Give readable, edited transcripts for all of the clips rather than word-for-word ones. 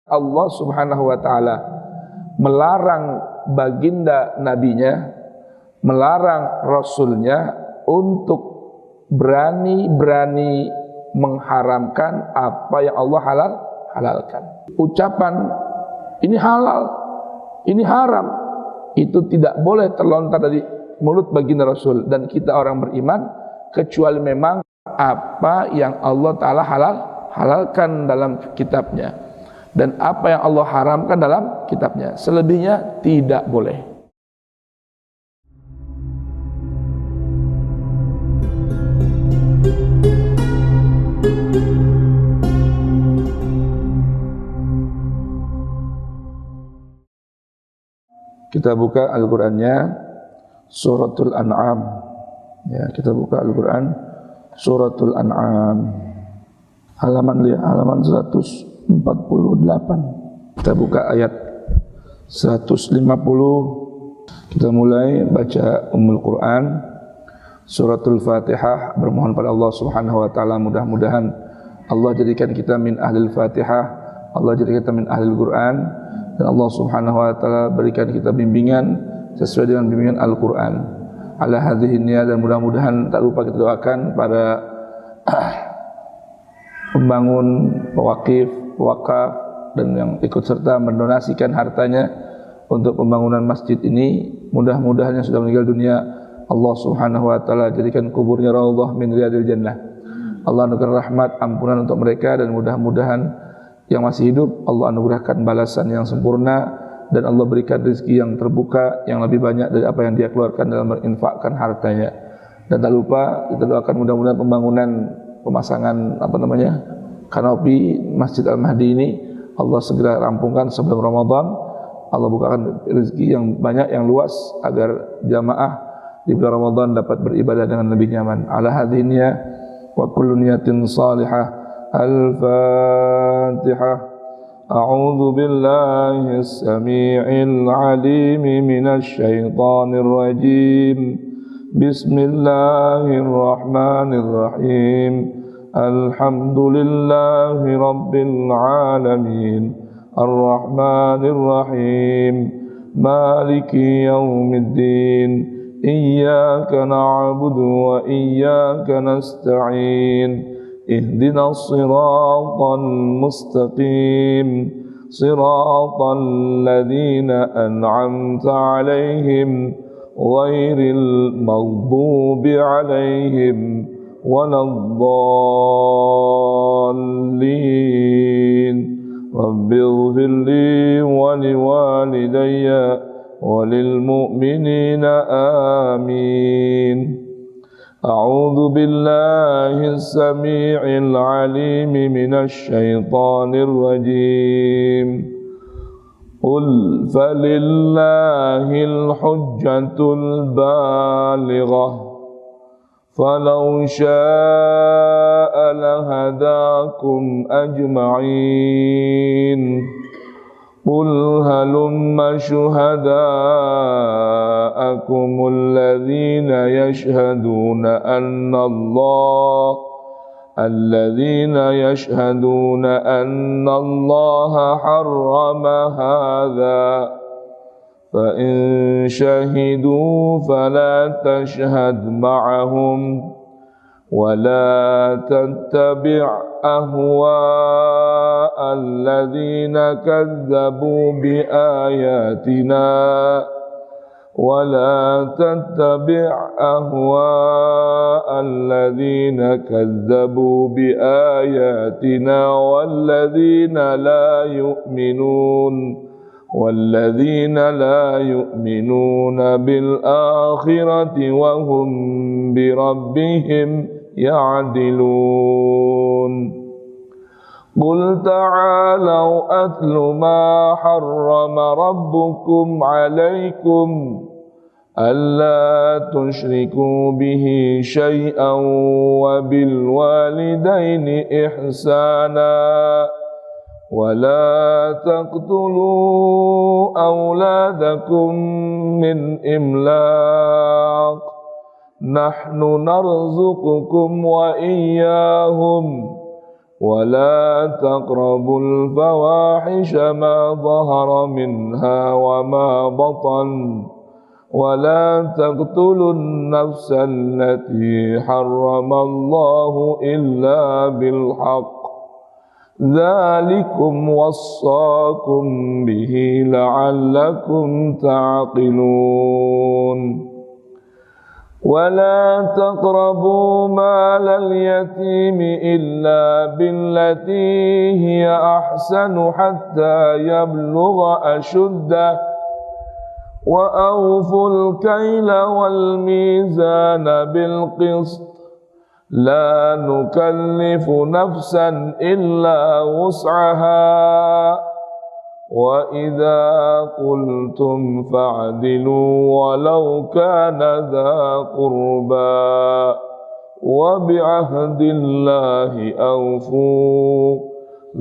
Allah Subhanahu wa taala melarang baginda nabinya, melarang rasulnya untuk berani-berani mengharamkan apa yang Allah halalkan. Ucapan ini halal, ini haram, itu tidak boleh terlontar dari mulut baginda Rasul dan kita orang beriman, kecuali memang apa yang Allah Ta'ala halalkan dalam kitabnya dan apa yang Allah haramkan dalam kitabnya. Selebihnya tidak boleh. Kita buka Al-Qur'annya Suratul An'am. Ya, kita buka Al-Qur'an Suratul An'am. Halaman 148. Kita buka ayat 150. Kita mulai baca Ummul Qur'an Suratul Fatihah. Bermohon pada Allah Subhanahu wa taala mudah-mudahan Allah jadikan kita min ahlil Fatihah, Allah jadikan kita min ahlil Qur'an, dan Allah Subhanahu wa taala berikan kita bimbingan sesuai dengan bimbingan Al-Qur'an. Ala hadhihi niyah, dan mudah-mudahan tak lupa kita doakan para pembangun, pewakif, pewakaf, dan yang ikut serta mendonasikan hartanya untuk pembangunan masjid ini. Mudah-mudahan yang sudah meninggal dunia Allah Subhanahu wa taala jadikan kuburnya raudhah min riyadil jannah. Allah anugerahkan rahmat, ampunan untuk mereka, dan mudah-mudahan yang masih hidup Allah anugerahkan balasan yang sempurna, dan Allah berikan rezeki yang terbuka yang lebih banyak dari apa yang dia keluarkan dalam berinfakkan hartanya. Dan tak lupa kita doakan mudah-mudahan pembangunan pemasangan kanopi Masjid Al-Mahdi ini Allah segera rampungkan sebelum Ramadan. Allah bukakan rezeki yang banyak, yang luas, agar jamaah di bulan Ramadan dapat beribadah dengan lebih nyaman. Ala hadhihi wa kullu niyatin salihah. Al-Fatihah. A'udzu billahi as-sami'il 'alim minasy syaithanir rajim. Bismillahirrahmanirrahim. Alhamdulillahi rabbil alamin. Ar-Rahmanir Rahim. Maliki yaumiddin. Iyyaka na'budu wa iyyaka nasta'in. اهدنا الصراط المستقيم صراط الذين أنعمت عليهم غير المغضوب عليهم ولا الضالين رب اغفر لي ولوالدي وللمؤمنين آمين. أعوذ بالله السميع العليم من الشيطان الرجيم. قل فلله الحجة البالغة فلو شاء لهداكم أجمعين. قل هلم شهداءكم الذين يشهدون أن الله حرم هذا فإن شهدوا فلا تشهد معهم ولا تتبع أهواء الذين كذبوا بآياتنا والذين لا يؤمنون بالآخرة وهم بربهم يعدلون. قل تعالوا أتل ما حرم ربكم عليكم ألا تشركوا به شيئا وبالوالدين إحسانا ولا تقتلوا أولادكم من إملاق نحن نرزقكم وإياهم ولا تقربوا الفواحش ما ظهر منها وما بطن ولا تقتلوا النفس التي حرم الله إلا بالحق ذلكم وصاكم به لعلكم تعقلون ولا تقربوا مال اليتيم إلا بالتي هي أحسن حتى يبلغ أشده وأوفوا الكيل والميزان بالقسط لا نكلف نفسا إلا وسعها وإذا قلتم فاعدلوا ولو كان ذا قربى وبعهد الله أوفوا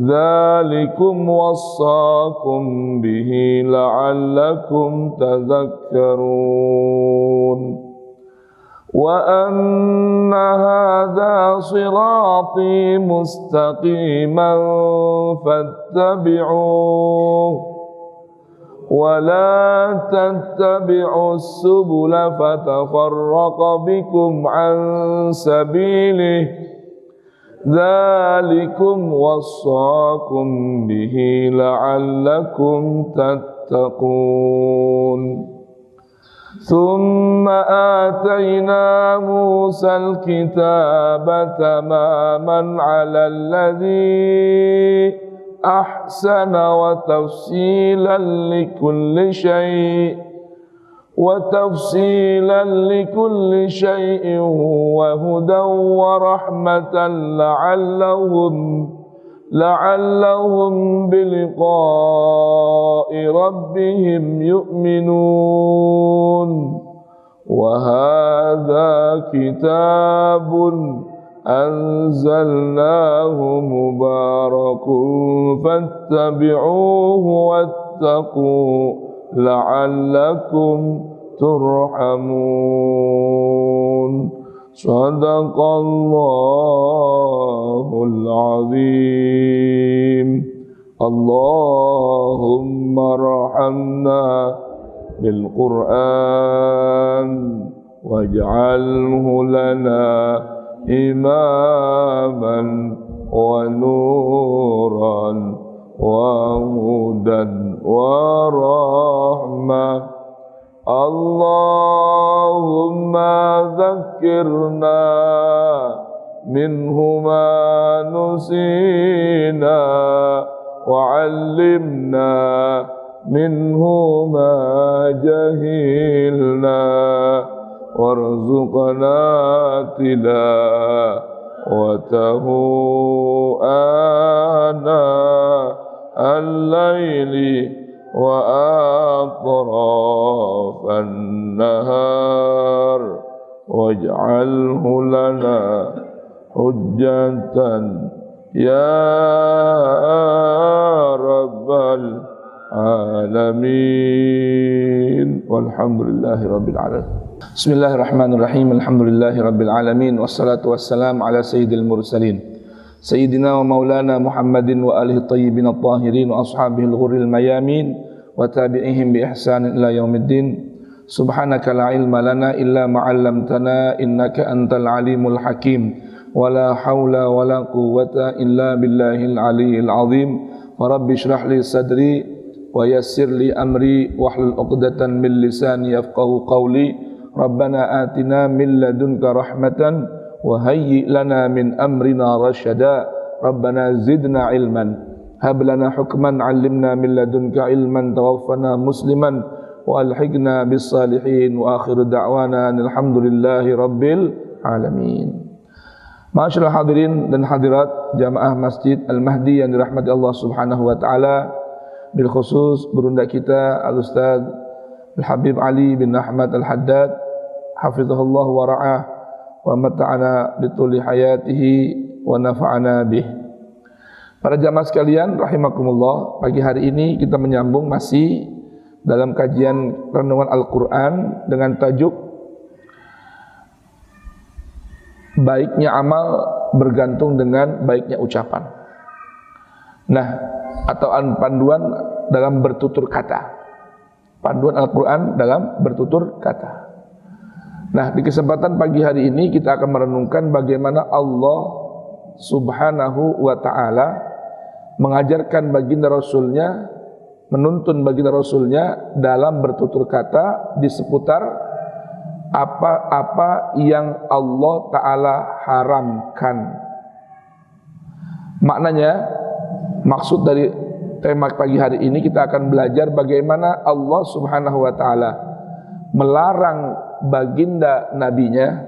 ذلكم وصاكم به لعلكم تذكرون وأن هذا صراطي مستقيما فاتبعوه ولا تتبعوا السبل فتفرق بكم عن سبيله ذلكم وصاكم به لعلكم تتقون ثم آتينا موسى الكتاب تماما على الذي أحسن وتفصيلا لكل شيء وهدى ورحمة لعلهم بلقاء ربهم يؤمنون وهذا كتاب أنزلناه مبارك فاتبعوه واتقوا لعلكم ترحمون صدق الله العظيم اللهم ارحمنا بالقرآن واجعله لنا إماما ونورا وهدى ورحمة اللهم ذكرنا منه ما نسينا وعلمنا منه ما جهلنا وارزقنا تلاوته آناء الليل وأطراف النهار واجعله لنا حجة يا رب العالمين والحمد لله رب العالمين. Bismillahirrahmanirrahim. Alhamdulillahi rabbil alamin wassalatu wassalamu ala sayyidil mursalin sayyidina wa maulana Muhammadin wa alihi tayyibin at-tahirin wa ashabihil ghurril mayamin wa tabi'ihim bi ihsanin ila yaumiddin. Subhanaka la ilma lana illa ma 'allamtana innaka antal alimul hakim wa la haula wa la quwwata illa billahil aliyyil azim. Wa rabbi shrah li sadri wa yassir li amri wahlul 'uqdatan min lisani yafqahu qawli. Rabbana atina min ladunka rahmatan wa hayyi lana min amrina rasyada. Rabbana zidna ilman hab lana hukman 'allimna min ladunka ilman tawaffana musliman wa alhiqna bis salihin wa akhiru da'wana alhamdulillahi rabbil alamin. Ma'asyiral hadirin dan hadirat jamaah Masjid Al-Mahdi yang dirahmati Allah Subhanahu wa taala, bil khusus berunda kita Al-Ustaz Al-Habib Ali bin Ahmad Al-Haddad hafizahullah wa ra'ah wa mata'ana bituli hayatihi wa nafa'ana bih. Para jamaah sekalian rahimakumullah, pagi hari ini kita menyambung masih dalam kajian renungan Al-Quran dengan tajuk baiknya amal bergantung dengan baiknya ucapan. Nah, atau panduan dalam bertutur kata. Panduan Al-Quran dalam bertutur kata. Nah, di kesempatan pagi hari ini kita akan merenungkan bagaimana Allah Subhanahu wa ta'ala mengajarkan baginda Rasulnya, menuntun baginda Rasulnya dalam bertutur kata di seputar apa-apa yang Allah Ta'ala haramkan. Maknanya, maksud dari tema pagi hari ini kita akan belajar bagaimana Allah Subhanahu wa Ta'ala melarang baginda nabinya,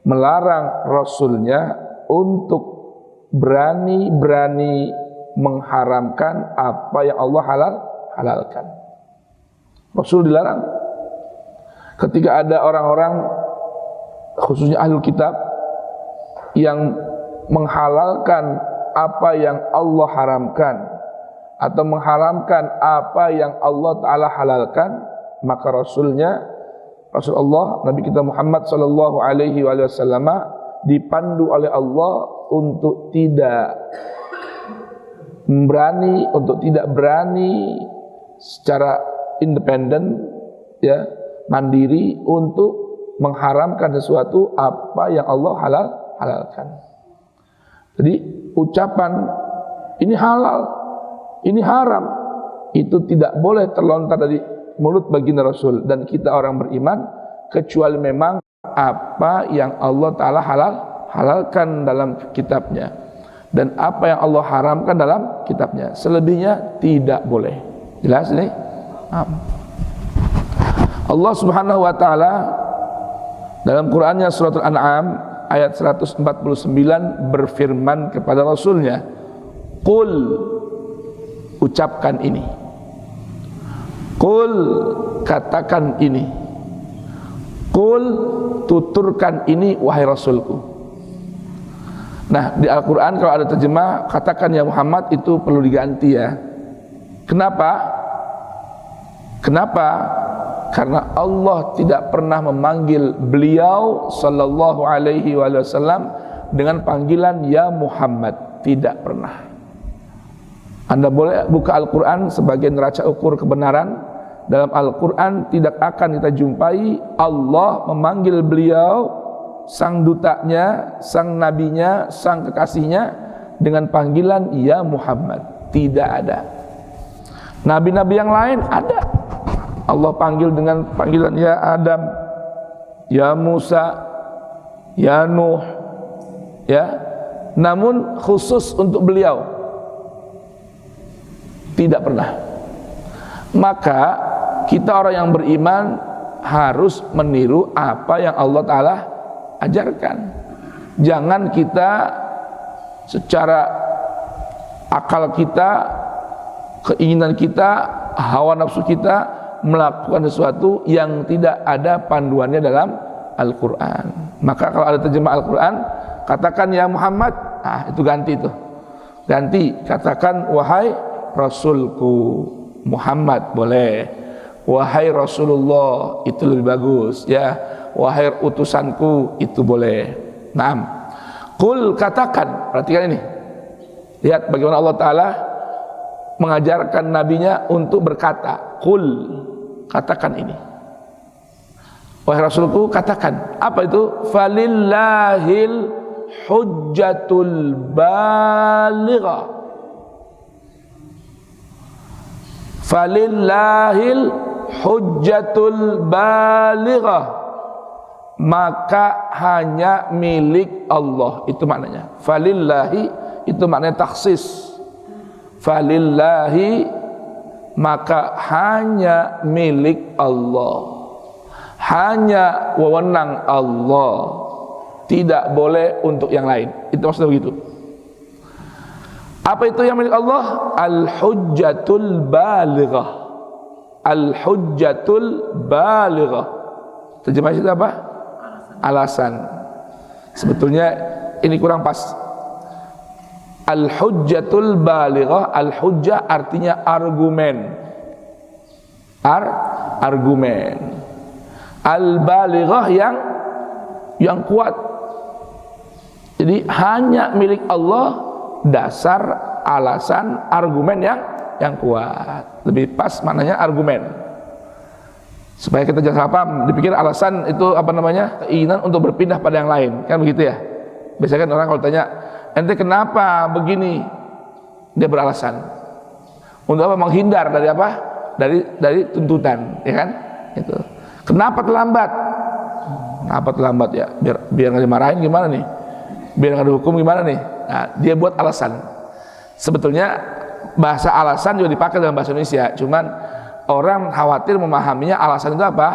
melarang rasulnya untuk berani-berani mengharamkan apa yang Allah halalkan. Rasul dilarang. Ketika ada orang-orang, khususnya ahlul kitab, yang menghalalkan apa yang Allah haramkan atau mengharamkan apa yang Allah Ta'ala halalkan, maka Rasulullah Nabi kita Muhammad sallallahu alaihi wasallam dipandu oleh Allah untuk tidak berani secara independen, ya, mandiri untuk mengharamkan sesuatu apa yang Allah halalkan. Jadi ucapan ini halal, ini haram, itu tidak boleh terlontar dari mulut baginda Rasul dan kita orang beriman, kecuali memang apa yang Allah Ta'ala halalkan dalam kitabnya dan apa yang Allah haramkan dalam kitabnya. Selebihnya tidak boleh. Jelas ini? Allah Subhanahu wa ta'ala dalam Qur'annya surat Al-An'am ayat 149 berfirman kepada Rasulnya, Qul, ucapkan ini. Qul, katakan ini. Qul, tuturkan ini wahai Rasulku. Nah, di Al-Quran kalau ada terjemah katakan ya Muhammad, itu perlu diganti ya. Kenapa? Karena Allah tidak pernah memanggil beliau sallallahu alaihi wasallam dengan panggilan ya Muhammad, tidak pernah. Anda boleh buka Al-Quran sebagai neraca ukur kebenaran. Dalam Al-Quran tidak akan kita jumpai Allah memanggil beliau, sang dutanya, sang nabinya, sang kekasihnya dengan panggilan ya Muhammad. Tidak ada. Nabi-nabi yang lain ada, Allah panggil dengan panggilan ya Adam, ya Musa, ya Nuh, ya. Namun khusus untuk beliau tidak pernah. Maka kita orang yang beriman harus meniru apa yang Allah Ta'ala ajarkan. Jangan kita secara akal kita, keinginan kita, hawa nafsu kita melakukan sesuatu yang tidak ada panduannya dalam Al-Quran. Maka kalau ada terjemah Al-Quran, katakan ya Muhammad, itu ganti itu. Ganti, katakan wahai Rasulku Muhammad, boleh. Wahai Rasulullah, itu lebih bagus ya. Wahai utusanku, itu boleh. Naam. Qul, katakan, perhatikan ini. Lihat bagaimana Allah Ta'ala mengajarkan nabinya untuk berkata. Qul, katakan ini. Wahai Rasulku, katakan. Apa itu? Falillahil hujjatul balighah. Falillahil hujjatul balighah. Maka hanya milik Allah, itu maknanya. Falillahi itu maknanya takhsis. Falillahi, maka hanya milik Allah, hanya wewenang Allah, tidak boleh untuk yang lain. Itu maksudnya begitu. Apa itu yang milik Allah? Al-hujjatul balighah. Al-hujjatul balighah. Terjemahnya itu apa? Alasan. Sebetulnya ini kurang pas. Al-hujjatul balighah, al-hujjah artinya argumen. Argumen. Al-balighah yang kuat, Jadi hanya milik Allah, dasar, alasan, argumen yang kuat. Lebih pas maknanya argumen. Supaya kita jangan salah paham, dipikir alasan itu apa namanya? Keinginan untuk berpindah pada yang lain, kan begitu ya? Biasanya kan orang kalau tanya, ente kenapa begini? Dia beralasan. Untuk apa? Menghindar dari apa? Dari tuntutan, ya kan? Itu. Kenapa terlambat? Kenapa terlambat ya? Biar nggak dimarahin gimana nih? Biar nggak dihukum gimana nih? Nah, dia buat alasan. Sebetulnya bahasa alasan juga dipakai dalam bahasa Indonesia, cuman orang khawatir memahaminya alasan itu apa?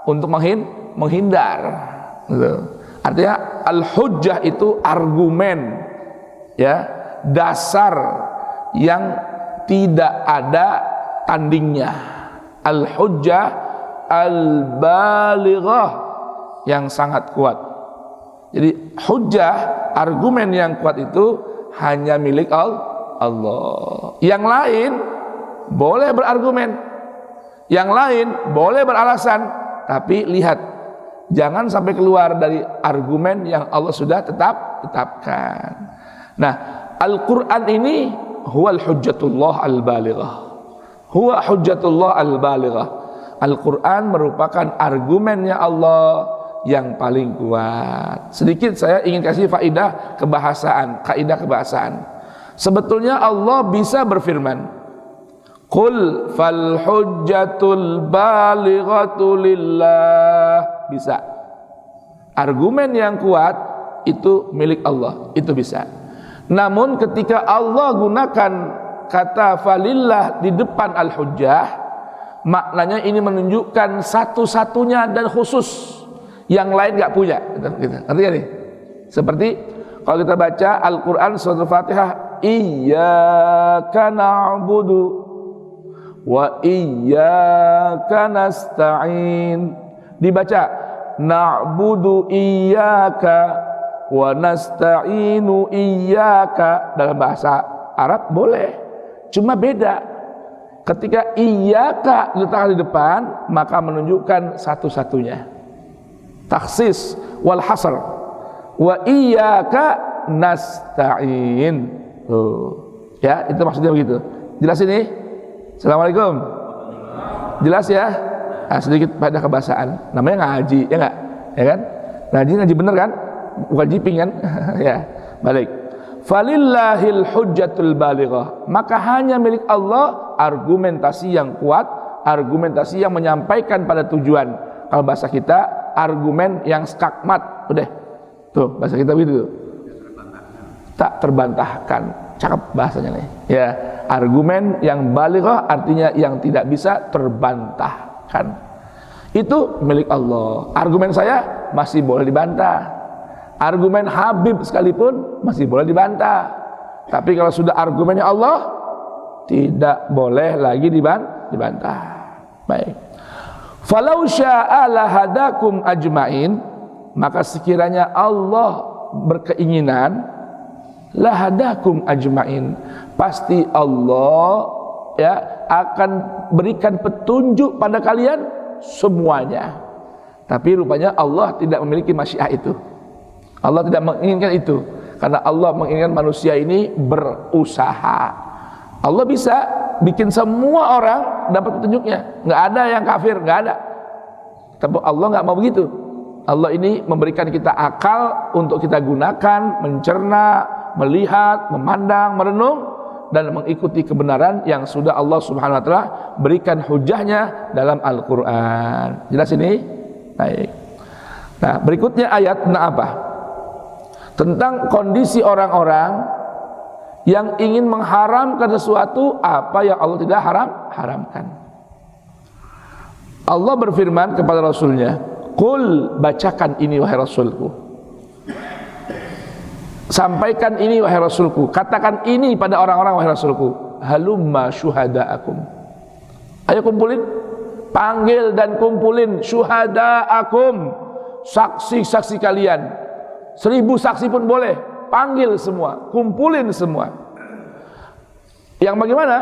Untuk menghindar. Gitu. Artinya al-hujjah itu argumen, ya, dasar yang tidak ada tandingnya. Al-hujjah al-balighah, yang sangat kuat. Jadi hujjah, argumen yang kuat itu hanya milik Allah. Yang lain boleh berargumen, yang lain boleh beralasan, tapi lihat, jangan sampai keluar dari argumen yang Allah sudah tetapkan. Nah, Al-Quran ini huwal hujjatullah al-balighah. Huwa hujjatullah al-balighah. Al-Quran merupakan argumennya Allah yang paling kuat. Sedikit saya ingin kasih kaidah kebahasaan. Sebetulnya Allah bisa berfirman, Qul fal hujjatul balighatu lillah. Bisa. Argumen yang kuat itu milik Allah, itu bisa. Namun ketika Allah gunakan kata falillah di depan al-hujjah, maknanya ini menunjukkan satu-satunya dan khusus, yang lain nggak punya. Ngerti gak nih? Seperti kalau kita baca Al-Quran surah Al-Fatihah, Iyyaka na'budu wa iyyaka nasta'in. Dibaca na'budu iyyaka wa nasta'inu iyyaka. Dalam bahasa Arab boleh, cuma beda ketika iyyaka diletakkan di depan, maka menunjukkan satu-satunya, takhsis wal hasr. Wa iyyaka nasta'in. Ya, itu maksudnya begitu. Jelas ini? Assalamualaikum. Jelas ya? Nah, sedikit pada kebahasaan. Namanya ngaji, ya enggak? Ya kan? Ngaji bener kan? Bukan jiping kan? Ya, balik. Falillahil hujjatul balighah. Maka hanya milik Allah argumentasi yang kuat, argumentasi yang menyampaikan pada tujuan. Kalau bahasa kita, argumen yang skakmat. Udah. Tuh, bahasa kita begitu. Tak terbantahkan. Cakep bahasanya nih. Ya, argumen yang balighah artinya yang tidak bisa terbantahkan. Itu milik Allah. Argumen saya masih boleh dibantah. Argumen Habib sekalipun masih boleh dibantah. Tapi kalau sudah argumennya Allah, tidak boleh lagi dibantah. Baik. Falau syaa lahadakum ajmain, maka sekiranya Allah berkeinginan, lahadakum ajmain, pasti Allah ya akan berikan petunjuk pada kalian semuanya. Tapi rupanya Allah tidak memiliki masyiah itu. Allah tidak menginginkan itu, karena Allah menginginkan manusia ini berusaha. Allah bisa bikin semua orang dapat petunjuknya, nggak ada yang kafir, nggak ada. Tapi Allah nggak mau begitu. Allah ini memberikan kita akal untuk kita gunakan, mencerna, melihat, memandang, merenung, dan mengikuti kebenaran yang sudah Allah Subhanahu wa Ta'ala berikan hujahnya dalam Al-Quran. Jelas ini? Baik. Nah, berikutnya ayat apa? Tentang kondisi orang-orang yang ingin mengharamkan sesuatu apa yang Allah tidak haramkan. Allah berfirman kepada Rasulnya, Qul, bacakan ini wahai Rasulku, sampaikan ini wahai Rasulku, katakan ini pada orang-orang wahai Rasulku, halumma syuhada'akum, ayo kumpulin, panggil dan kumpulin syuhada'akum, saksi-saksi kalian, 1000 saksi pun boleh, panggil semua, kumpulin semua. Yang bagaimana?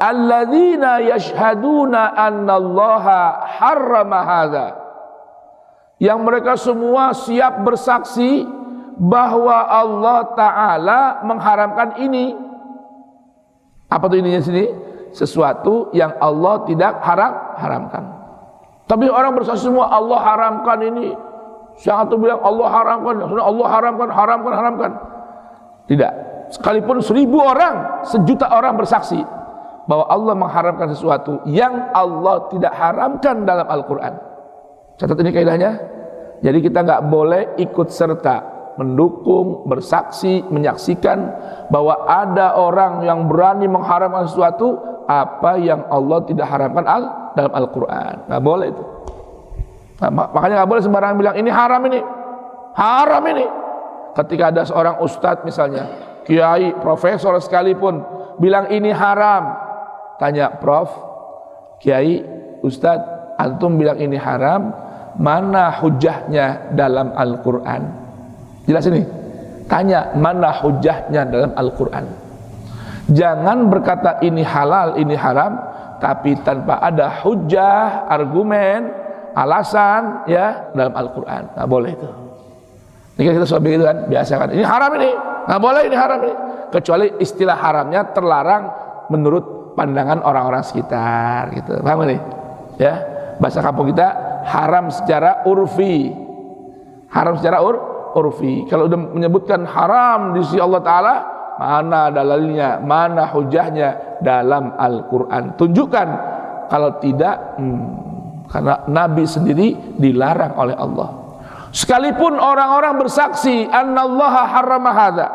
Alladzina yashhaduna annallaha harrama hadza, yang mereka semua siap bersaksi bahwa Allah Ta'ala mengharamkan ini. Apa tuh ininya sini? Sesuatu yang Allah tidak haramkan. Tapi orang bersaksi semua Allah haramkan ini. Yang satu bilang Allah haramkan, yang satu Allah haramkan. Tidak. Sekalipun 1000 orang, 1.000.000 orang bersaksi bahwa Allah mengharamkan sesuatu yang Allah tidak haramkan dalam Al-Quran. Catat ini kaidahnya. Jadi kita nggak boleh ikut serta, mendukung, bersaksi, menyaksikan bahwa ada orang yang berani mengharamkan sesuatu apa yang Allah tidak haramkan dalam Al-Quran. Nggak boleh itu. Nah, makanya nggak boleh sembarangan bilang ini haram ini. Ketika ada seorang ustadz misalnya, kiai, profesor sekalipun bilang ini haram, tanya Prof, kiai, ustadz, antum bilang ini haram, mana hujahnya dalam Al-Quran? Jelas ini. Tanya mana hujahnya dalam Al-Quran. Jangan berkata ini halal, ini haram, tapi tanpa ada hujah, argumen, alasan ya dalam Al-Quran. Nggak boleh itu. Ini kita sudah begitu kan, biasa kan. Ini haram ini, nggak boleh ini haram ini. Kecuali istilah haramnya terlarang menurut pandangan orang-orang sekitar, gitu. Paham ini? Ya, bahasa kampung kita haram secara urfi. Haram secara urfi. Kalau udah menyebutkan haram di sisi Allah Ta'ala, mana dalilnya, mana hujahnya dalam Al-Quran? Tunjukkan. Kalau tidak, karena Nabi sendiri dilarang oleh Allah. Sekalipun orang-orang bersaksi annallaha harrama hadza,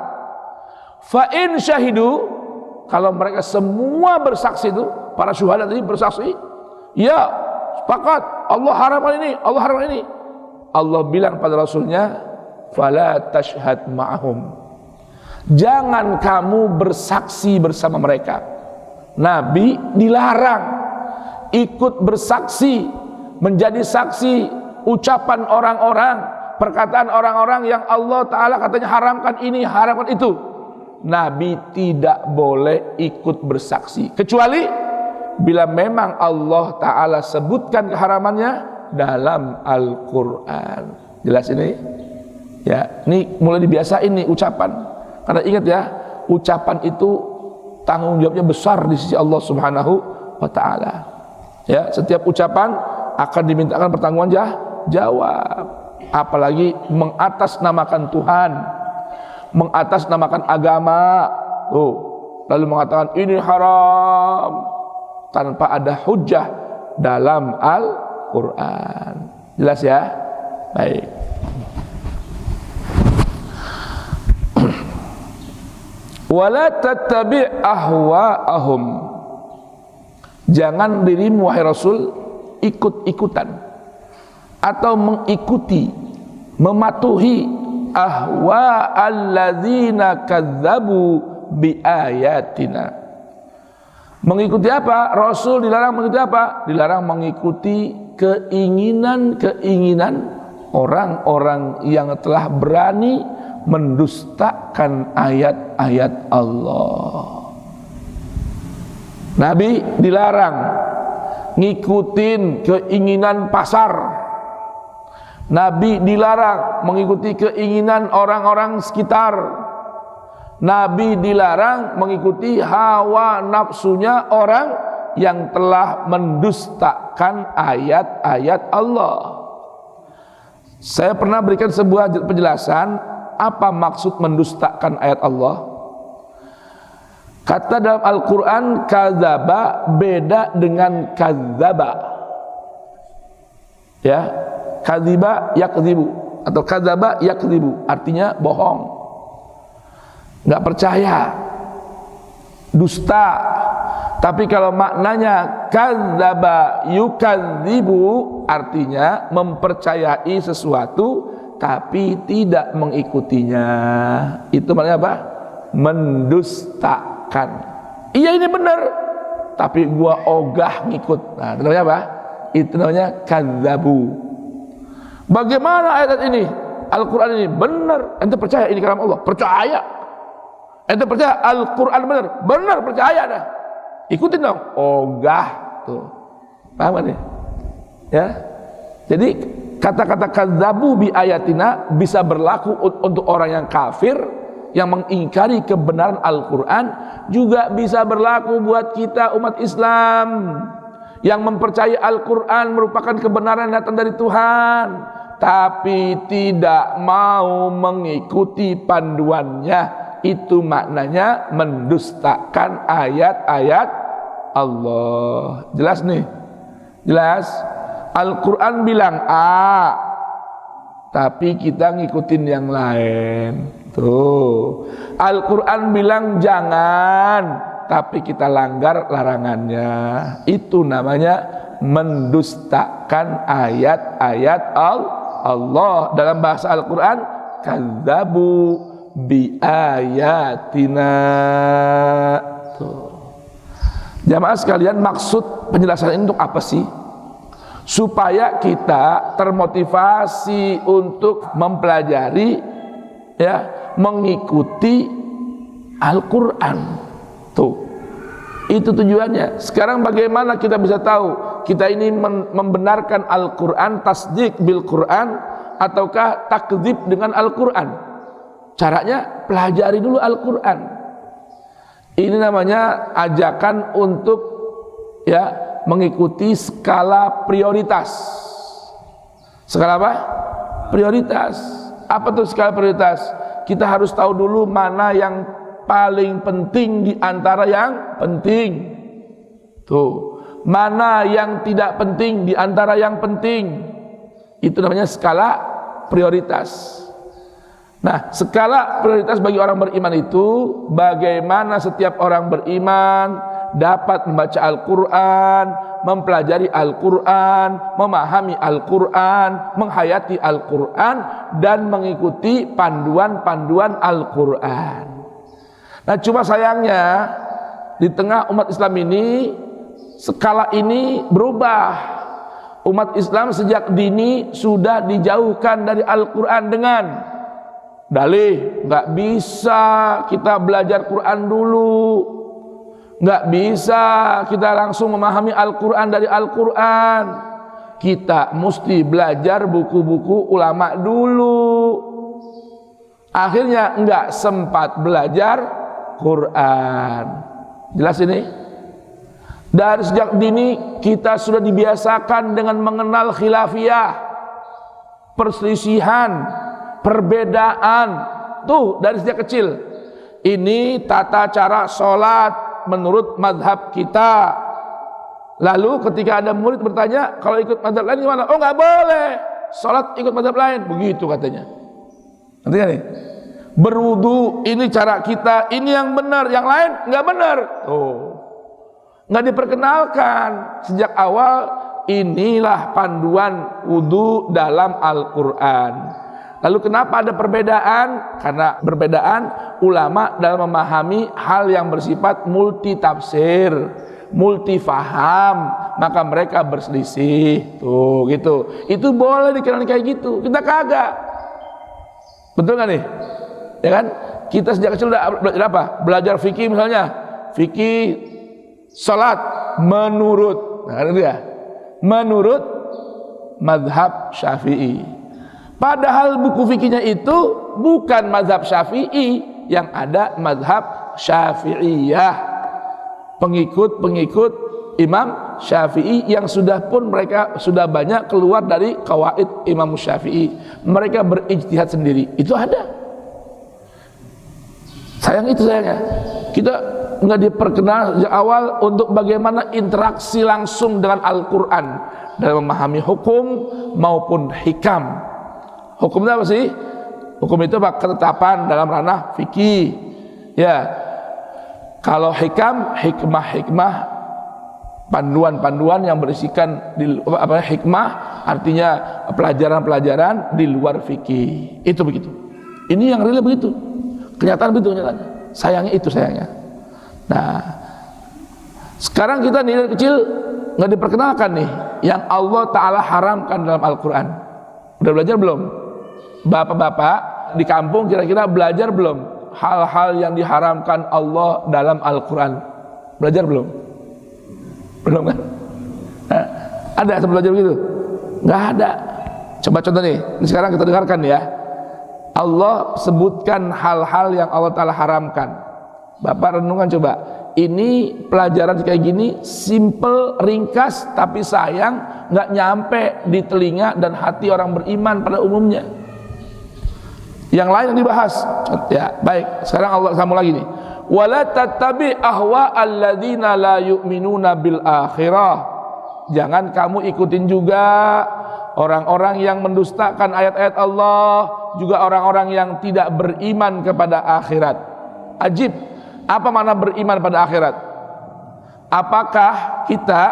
fa in syahidu, kalau mereka semua bersaksi itu, para syuhada tadi bersaksi, ya sepakat Allah haramkan ini, Allah haramkan ini. Allah bilang pada Rasulnya, fala tashhad ma'ahum, jangan kamu bersaksi bersama mereka. Nabi dilarang ikut bersaksi, menjadi saksi ucapan orang-orang, perkataan orang-orang yang Allah Ta'ala katanya haramkan ini, haramkan itu. Nabi tidak boleh ikut bersaksi, kecuali bila memang Allah Ta'ala sebutkan keharamannya dalam Al-Quran. Jelas ini? Ya, ini mulai dibiasain nih ucapan. Karena ingat ya, ucapan itu tanggung jawabnya besar di sisi Allah Subhanahu wa Ta'ala. Ya, setiap ucapan akan dimintakan pertanggungan jawab. Apalagi mengatasnamakan Tuhan, mengatasnamakan agama. Lalu mengatakan ini haram tanpa ada hujah dalam Al-Quran. Jelas ya? Baik. Wala tattabi' ahwa'ahum, jangan dirimu wahai Rasul ikut-ikutan atau mengikuti, mematuhi ahwa alladzina kadzabu bi ayatina. Mengikuti apa? Rasul dilarang mengikuti apa? Dilarang mengikuti keinginan-keinginan orang-orang yang telah berani mendustakan ayat-ayat Allah. Nabi dilarang ngikutin keinginan pasar. Nabi dilarang mengikuti keinginan orang-orang sekitar. Nabi dilarang mengikuti hawa nafsunya orang yang telah mendustakan ayat-ayat Allah. Saya pernah berikan sebuah penjelasan apa maksud mendustakan ayat Allah. Kata dalam Al-Quran kadzaba beda dengan kadzaba. Ya, kadziba yakdzibu atau kadzaba yakdzibu, artinya bohong, nggak percaya, dusta. Tapi kalau maknanya kadzaba yukadzibu, artinya mempercayai sesuatu tapi tidak mengikutinya. Itu maknanya apa? Mendustakan. Iya ini benar, tapi gua ogah ngikut. Nah, itu namanya apa? Itu namanya kadzabu. Bagaimana ayat ini? Al-Quran ini benar. Ente percaya ini kalam Allah? Percaya. Ente percaya Al-Quran benar? Benar, percaya dah. Ikutin dong. Ogah tuh. Paham kan ya? Ya. Jadi kata-kata kadzabu bi ayatina bisa berlaku untuk orang yang kafir, yang mengingkari kebenaran Al-Quran, juga bisa berlaku buat kita umat Islam yang mempercayai Al-Quran merupakan kebenaran yang datang dari Tuhan, tapi tidak mau mengikuti panduannya. Itu maknanya mendustakan ayat-ayat Allah. Jelas nih? Jelas? Al-Quran bilang A, tapi kita ngikutin yang lain. Tuh, Al-Quran bilang jangan, tapi kita langgar larangannya. Itu namanya mendustakan ayat-ayat Allah. Dalam bahasa Al-Quran, kadzabu bi ayatina. Tuh. Jamaah sekalian, maksud penjelasan ini untuk apa sih? Supaya kita termotivasi untuk mempelajari, ya, mengikuti Al-Quran. Tuh, itu tujuannya. Sekarang bagaimana kita bisa tahu kita ini membenarkan Al-Quran, tasdik bil Quran, ataukah takdzib dengan Al-Quran? Caranya pelajari dulu Al-Quran. Ini namanya ajakan untuk, ya, mengikuti skala prioritas. Skala apa? Prioritas. Apa tuh skala prioritas? Kita harus tahu dulu mana yang paling penting di antara yang penting. Tuh, mana yang tidak penting di antara yang penting. Itu namanya skala prioritas. Nah, skala prioritas bagi orang beriman itu bagaimana setiap orang beriman dapat membaca Al-Quran, mempelajari Al-Quran, memahami Al-Quran, menghayati Al-Quran, dan mengikuti panduan-panduan Al-Quran. Nah, cuma sayangnya di tengah umat Islam ini skala ini berubah. Umat Islam sejak dini sudah dijauhkan dari Al-Quran dengan dalih, nggak bisa kita belajar Quran dulu, nggak bisa kita langsung memahami Al-Quran dari Al-Quran, kita mesti belajar buku-buku ulama dulu. Akhirnya nggak sempat belajar Quran. Jelas ini? Dari sejak dini kita sudah dibiasakan dengan mengenal khilafiyah, perselisihan, perbedaan. Tuh, dari sejak kecil. Ini tata cara sholat menurut madhab kita. Lalu ketika ada murid bertanya, kalau ikut madhab lain gimana? Oh, nggak boleh sholat ikut madhab lain. Begitu katanya. Nanti nih, berwudu ini cara kita, ini yang benar, yang lain nggak benar. Oh, nggak diperkenalkan sejak awal. Inilah panduan wudu dalam Al-Quran. Lalu kenapa ada perbedaan? Karena perbedaan ulama dalam memahami hal yang bersifat multi tafsir, multi faham, maka mereka berselisih. Tuh, gitu. Itu boleh dikenal kayak gitu. Kita kagak. Betul nggak nih? Ya kan? Kita sejak kecil udah belajar apa? Belajar fikih misalnya. Fikih salat menurut, nah, itu ya, menurut mazhab Syafi'i. Padahal buku fikihnya itu bukan mazhab Syafi'i, yang ada mazhab Syafi'iyah, pengikut-pengikut Imam Syafi'i yang sudah pun mereka sudah banyak keluar dari qawaid Imam Syafi'i. Mereka berijtihad sendiri. Itu ada. Sayang itu sayangnya. Kita nggak diperkenal sejak awal untuk bagaimana interaksi langsung dengan Al-Quran dalam memahami hukum maupun hikam. Hukumnya apa sih? Hukum itu apa? Ketetapan dalam ranah fikih. Ya. Kalau hikam, hikmah-hikmah, panduan-panduan yang berisikan di apa, hikmah artinya pelajaran-pelajaran di luar fikih. Itu begitu. Ini yang real begitu. Kenyataan begitu kenyataannya. Sayangnya itu sayangnya. Nah, sekarang kita nih dari kecil nggak diperkenalkan nih yang Allah Ta'ala haramkan dalam Al-Quran. Udah belajar belum? Bapak-bapak di kampung kira-kira belajar belum hal-hal yang diharamkan Allah dalam Al-Quran? Belajar belum? Belum kan? Nah, ada belajar begitu? Nggak ada. Coba contoh nih, ini sekarang kita dengarkan ya. Allah sebutkan hal-hal yang Allah Ta'ala haramkan. Bapak renungan coba. Ini pelajaran kayak gini, simple, ringkas, tapi sayang nggak nyampe di telinga dan hati orang beriman pada umumnya. Yang lain yang dibahas. Ya, baik. Sekarang Allah sambung lagi nih. Wala tattabi ahwa alladzina la yu'minuna bil akhirah. Jangan kamu ikutin juga orang-orang yang mendustakan ayat-ayat Allah, juga orang-orang yang tidak beriman kepada akhirat. Ajib, apa makna beriman pada akhirat? Apakah kita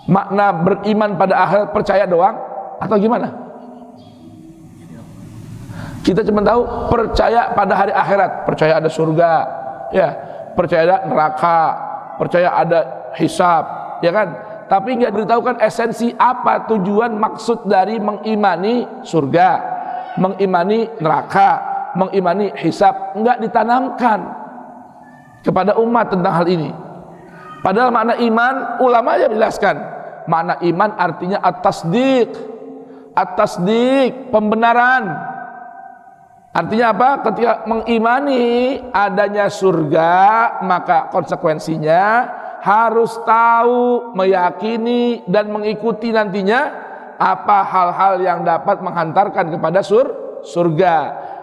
makna beriman pada akhirat percaya doang atau gimana? Kita cuma tahu percaya pada hari akhirat, percaya ada surga, ya, percaya ada neraka, percaya ada hisab, ya kan? Tapi nggak diberitahukan esensi apa tujuan maksud dari mengimani surga, mengimani neraka, mengimani hisab, nggak ditanamkan kepada umat tentang hal ini. Padahal makna iman, ulama aja menjelaskan. Makna iman artinya at-tasdiq, pembenaran. Artinya apa? Ketika mengimani adanya surga, maka konsekuensinya harus tahu, meyakini dan mengikuti nantinya apa hal-hal yang dapat menghantarkan kepada surga.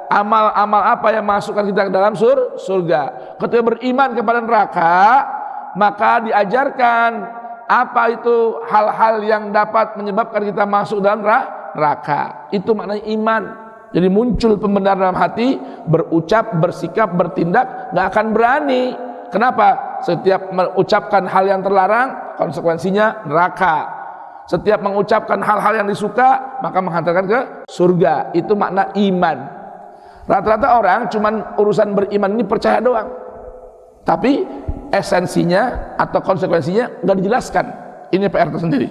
Amal-amal apa yang masukkan kita ke dalam surga. Ketika beriman kepada neraka, maka diajarkan apa itu hal-hal yang dapat menyebabkan kita masuk dalam neraka. Itu maknanya iman. Jadi muncul pembenaran dalam hati, berucap, bersikap, bertindak, gak akan berani. Kenapa? Setiap mengucapkan hal yang terlarang, konsekuensinya neraka. Setiap mengucapkan hal-hal yang disuka, maka menghantarkan ke surga. Itu makna iman. Rata-rata orang cuman urusan beriman ini percaya doang, tapi esensinya atau konsekuensinya nggak dijelaskan. Ini PR tersendiri.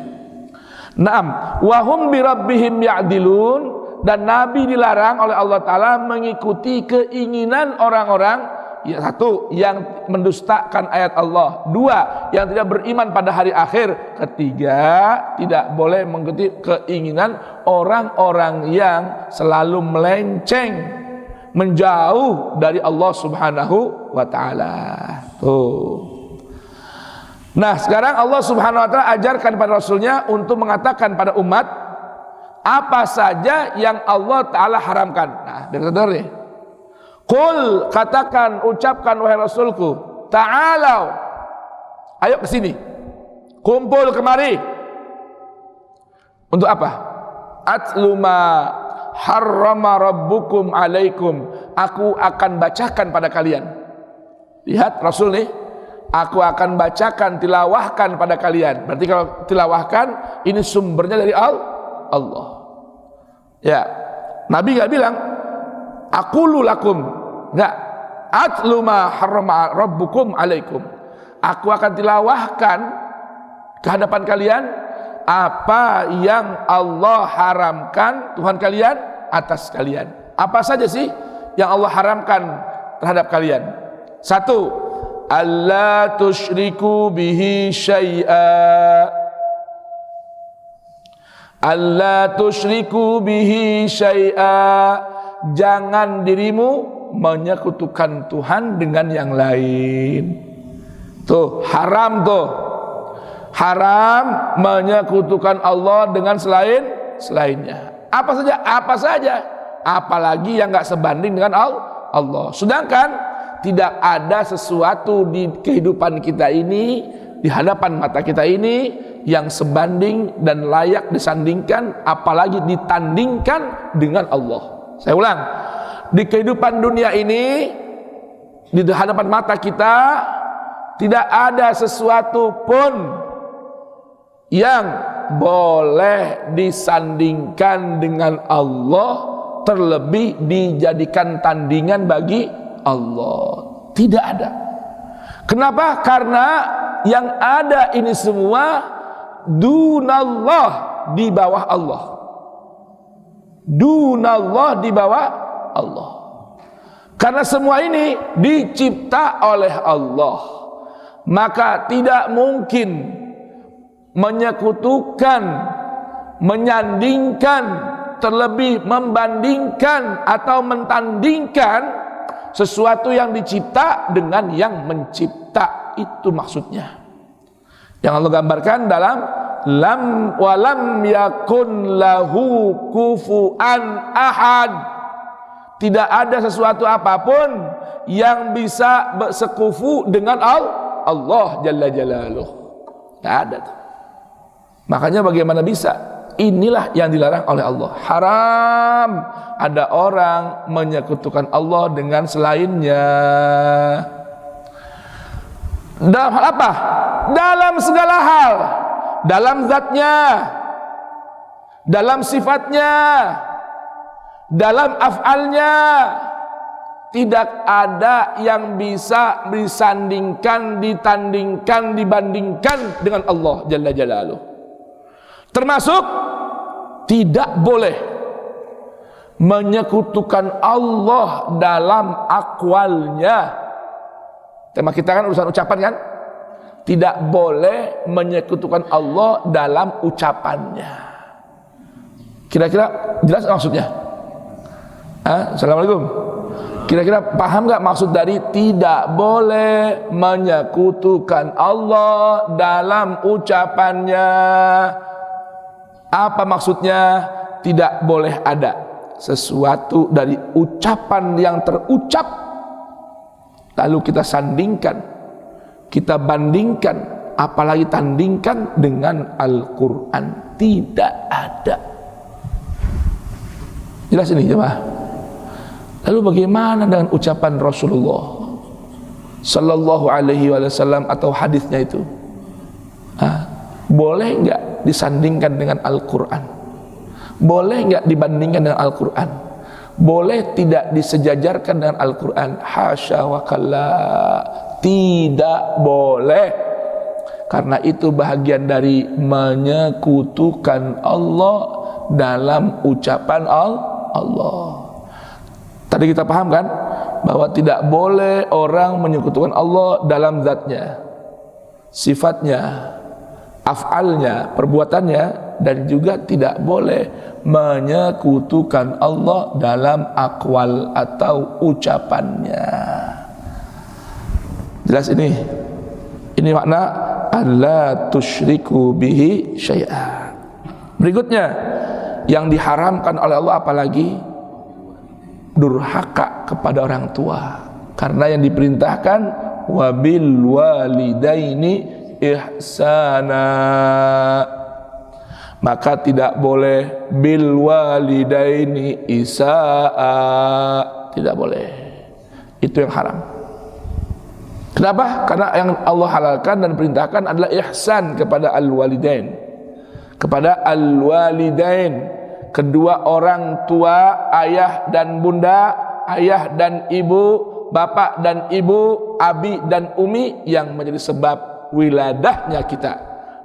Naam, wahum birabbihim ya'dilun. Dan Nabi dilarang oleh Allah Ta'ala mengikuti keinginan orang-orang, ya, satu, yang mendustakan ayat Allah, dua, yang tidak beriman pada hari akhir, ketiga, tidak boleh mengikuti keinginan orang-orang yang selalu melenceng, menjauh dari Allah Subhanahu wa Ta'ala. Nah, sekarang Allah Subhanahu wa Ta'ala ajarkan pada Rasulnya untuk mengatakan pada umat apa saja yang Allah Ta'ala haramkan. Nah, dengar nih. Qul, katakan, ucapkan wahai Rasulku, ta'alau, ayo ke sini, kumpul kemari. Untuk apa? Atlu ma harrama rabbukum alaikum. Aku akan bacakan pada kalian. Lihat Rasul nih, aku akan bacakan, tilawahkan pada kalian. Berarti kalau tilawahkan, ini sumbernya dari Allah. Ya, Nabi nggak bilang aqulu lakum, nggak. Atlu ma harrama rabbukum alaikum. Aku akan tilawahkan ke hadapan kalian apa yang Allah haramkan Tuhan kalian atas kalian. Apa saja sih yang Allah haramkan terhadap kalian? Satu, alla tusyriku bihi syai'a. Alla tusyriku bihi syai'a. Jangan dirimu menyekutukan Tuhan dengan yang lain. Tuh, haram tuh. Haram menyekutukan Allah dengan selainnya. Apa saja? Apa saja. Apalagi yang enggak sebanding dengan Allah. Sedangkan tidak ada sesuatu di kehidupan kita ini, di hadapan mata kita ini, yang sebanding dan layak disandingkan, apalagi ditandingkan dengan Allah. Saya ulang, di kehidupan dunia ini, di hadapan mata kita, tidak ada sesuatu pun yang boleh disandingkan dengan Allah, terlebih dijadikan tandingan bagi Allah. Tidak ada. Kenapa? Karena yang ada ini semua dunallah, di bawah Allah. Dunallah, di bawah Allah. Karena semua ini dicipta oleh Allah, maka tidak mungkin menyekutukan, menyandingkan, terlebih membandingkan atau mentandingkan sesuatu yang dicipta dengan yang mencipta. Itu maksudnya yang Allah gambarkan dalam walam yakun lahu kufuan ahad. Tidak ada sesuatu apapun yang bisa bersekufu dengan Allah Jalla Jalaluh. Tidak ada tuh. Makanya bagaimana bisa? Inilah yang dilarang oleh Allah. Haram ada orang menyekutukan Allah dengan selainnya. Dalam hal apa? Dalam segala hal. Dalam zatnya, dalam sifatnya, dalam af'alnya. Tidak ada yang bisa disandingkan, ditandingkan, dibandingkan dengan Allah Jalla Jalaluh. Termasuk tidak boleh menyekutukan Allah dalam akwalnya. Tema kita kan urusan ucapan kan? Tidak boleh menyekutukan Allah dalam ucapannya. Kira-kira jelas maksudnya? Assalamualaikum. Kira-kira paham gak maksud dari tidak boleh menyekutukan Allah dalam ucapannya? Apa maksudnya? Tidak boleh ada sesuatu dari ucapan yang terucap lalu kita sandingkan, kita bandingkan, apalagi tandingkan dengan Al-Quran. Tidak ada. Jelas ini jemaah. Lalu bagaimana dengan ucapan Rasulullah Sallallahu Alaihi Wasallam atau hadisnya itu? Boleh nggak disandingkan dengan Al-Quran? Boleh nggak dibandingkan dengan Al-Quran? Boleh tidak disejajarkan dengan Al-Quran? Hasya wa kalla. Tidak boleh. Karena itu bahagian dari menyekutukan Allah dalam ucapan Allah. Tadi kita paham kan bahwa tidak boleh orang menyekutukan Allah dalam zatnya, sifatnya, af'alnya, perbuatannya, dan juga tidak boleh menyekutukan Allah dalam akwal atau ucapannya. Jelas ini? Ini makna alla tusyriku bihi syai'a. Berikutnya yang diharamkan oleh Allah apalagi? Durhaka kepada orang tua. Karena yang diperintahkan wabil walidaini ihsana, maka tidak boleh bil walidaini isaa. Tidak boleh. Itu yang haram. Kenapa? Karena yang Allah halalkan dan perintahkan adalah ihsan kepada al-walidain. Kepada al-walidain, kedua orang tua, ayah dan bunda, ayah dan ibu, bapak dan ibu, abi dan umi, yang menjadi sebab wiladahnya kita,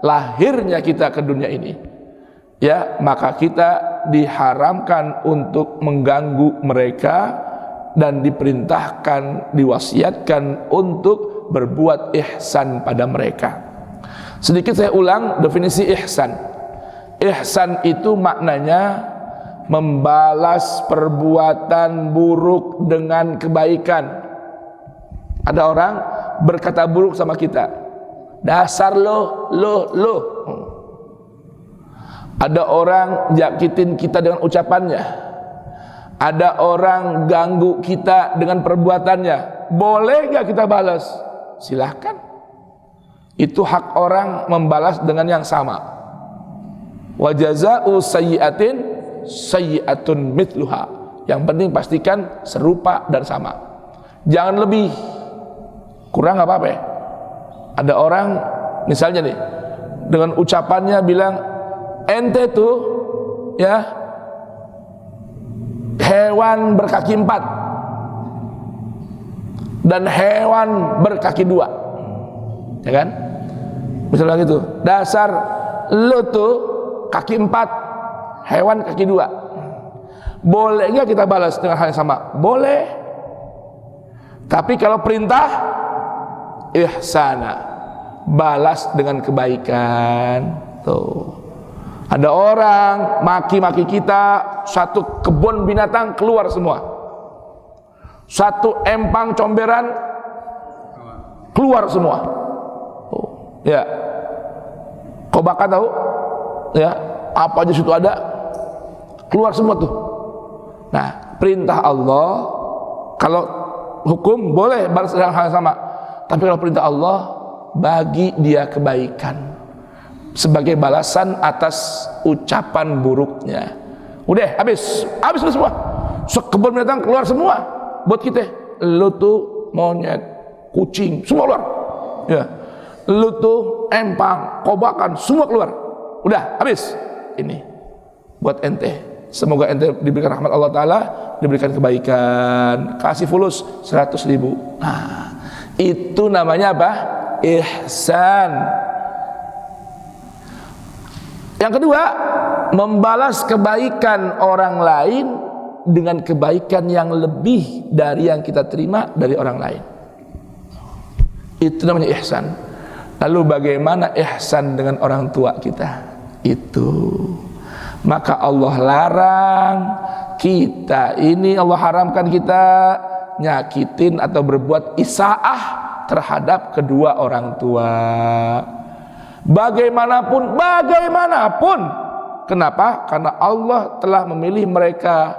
lahirnya kita ke dunia ini. Ya, maka kita diharamkan untuk mengganggu mereka dan diperintahkan, diwasiatkan untuk berbuat ihsan pada mereka. Sedikit saya ulang definisi ihsan. Ihsan itu maknanya membalas perbuatan buruk dengan kebaikan. Ada orang berkata buruk sama kita, dasar lo. Ada orang nyakitin kita dengan ucapannya. Ada orang ganggu kita dengan perbuatannya. Boleh gak kita balas? Silahkan. Itu hak orang membalas dengan yang sama. Wa jazaa'u sayyi'atin sayyi'atun mithluha. Yang penting pastikan serupa dan sama. Jangan lebih, kurang apa-apa ya. Ada orang misalnya nih dengan ucapannya bilang, ente tuh ya hewan berkaki 4 dan hewan berkaki 2, ya kan? Misalnya gitu, dasar lu tuh kaki 4, hewan kaki 2. Boleh nggak kita balas dengan hal yang sama? Boleh. Tapi kalau perintah ihsana, balas dengan kebaikan. Tuh. Ada orang maki-maki kita, satu kebun binatang keluar semua. Satu empang comberan keluar semua. Oh, ya. Kau bakar tahu? Ya, apa aja situ ada keluar semua tuh. Nah, perintah Allah, kalau hukum boleh balas hal yang sama. Tapi kalau perintah Allah, bagi dia kebaikan sebagai balasan atas ucapan buruknya. Udah habis semua. Sekebun binatang keluar semua buat kita. Lu tuh monyet, kucing, semua keluar. Ya. Lu tuh empang, kobakan, semua keluar. Udah habis. Ini buat ente. Semoga ente diberikan rahmat Allah Ta'ala, diberikan kebaikan. Kasih fulus 100.000. Nah, itu namanya apa? Ihsan. Yang kedua, membalas kebaikan orang lain dengan kebaikan yang lebih dari yang kita terima dari orang lain. Itu namanya ihsan. Lalu bagaimana ihsan dengan orang tua kita? Itu. Maka Allah larang kita ini, Allah haramkan kita nyakitin atau berbuat isaah terhadap kedua orang tua. Bagaimanapun. Kenapa? Karena Allah telah memilih mereka